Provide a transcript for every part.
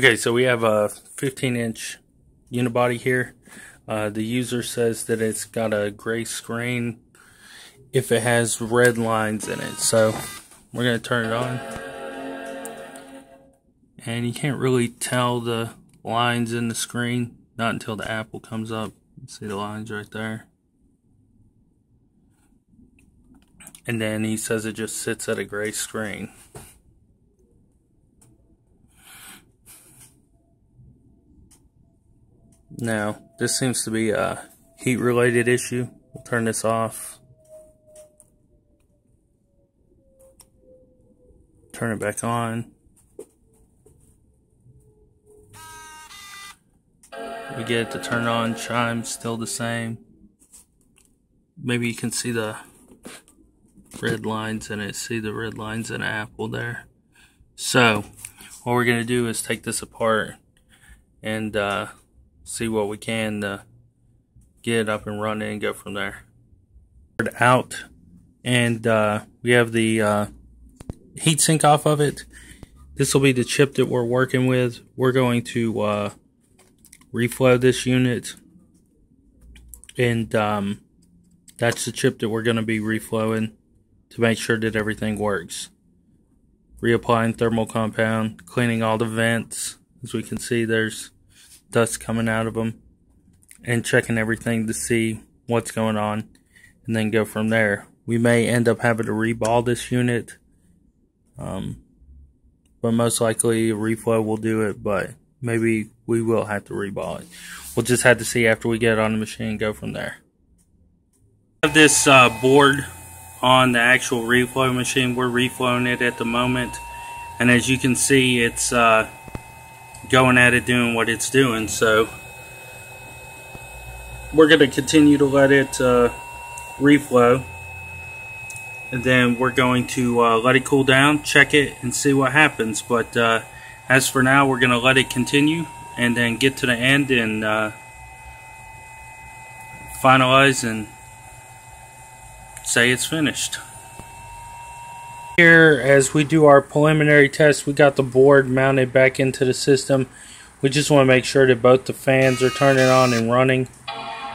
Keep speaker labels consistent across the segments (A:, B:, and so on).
A: Okay, so we have a 15-inch unibody here. The user says that it's got a gray screen if it has red lines in it. So we're going to turn it on. And you can't really tell the lines in the screen, not until the Apple comes up. You see the lines right there. And then he says it just sits at a gray screen. Now, this seems to be a heat-related issue. We'll turn this off. Turn it back on. We get it to turn on. Chime's still the same. Maybe you can see the red lines in it. See the red lines in Apple there. So, what we're going to do is take this apart and see what we can to get it up and running and go from there. Out, and we have the heatsink off of it. This will be the chip that we're working with. We're going to reflow this unit, and that's the chip that we're going to be reflowing to make sure that everything works. Reapplying thermal compound, cleaning all the vents. As we can see, there's dust coming out of them, and checking everything to see what's going on, and then go from there. We may end up having to reball this unit, but most likely a reflow will do it, but maybe we will have to reball it. We'll just have to see after we get it on the machine and go from there. I have this board on the actual reflow machine. We're reflowing it at the moment, and as you can see, it's going at it, doing what it's doing. So we're going to continue to let it reflow, and then we're going to let it cool down, check it, and see what happens. But as for now, we're going to let it continue and then get to the end and finalize and say it's finished. Here, as we do our preliminary test, we got the board mounted back into the system. We just want to make sure that both the fans are turning on and running.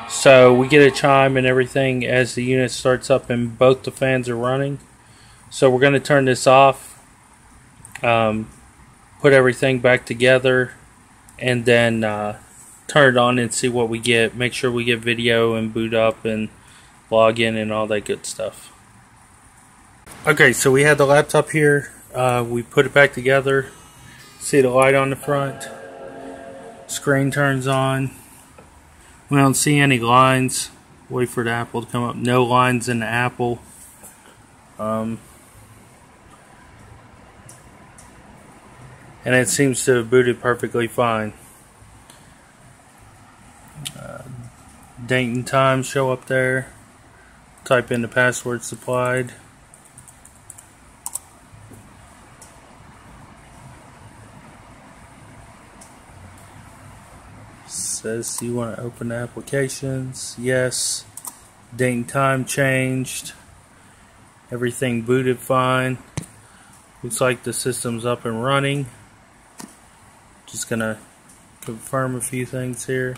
A: So we get a chime and everything as the unit starts up and both the fans are running. So we're going to turn this off, put everything back together, and then turn it on and see what we get. Make sure we get video and boot up and log in and all that good stuff. Okay, so we had the laptop here. We put it back together. See the light on the front. Screen turns on. We don't see any lines. Wait for the Apple to come up. No lines in the Apple. And it seems to have booted perfectly fine. Date and time show up there. Type in the password supplied. Says you want to open the applications. Yes. Date and time changed. Everything booted fine. Looks like the system's up and running. Just gonna confirm a few things here.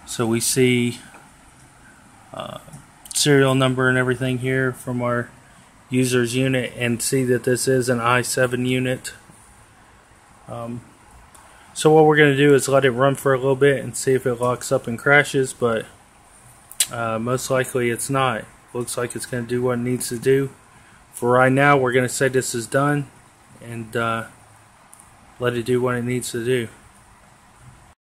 A: So we see serial number and everything here from our user's unit, and see that this is an i7 unit. So what we're going to do is let it run for a little bit and see if it locks up and crashes, but most likely it's not. Looks like it's going to do what it needs to do. For right now, we're going to say this is done and let it do what it needs to do.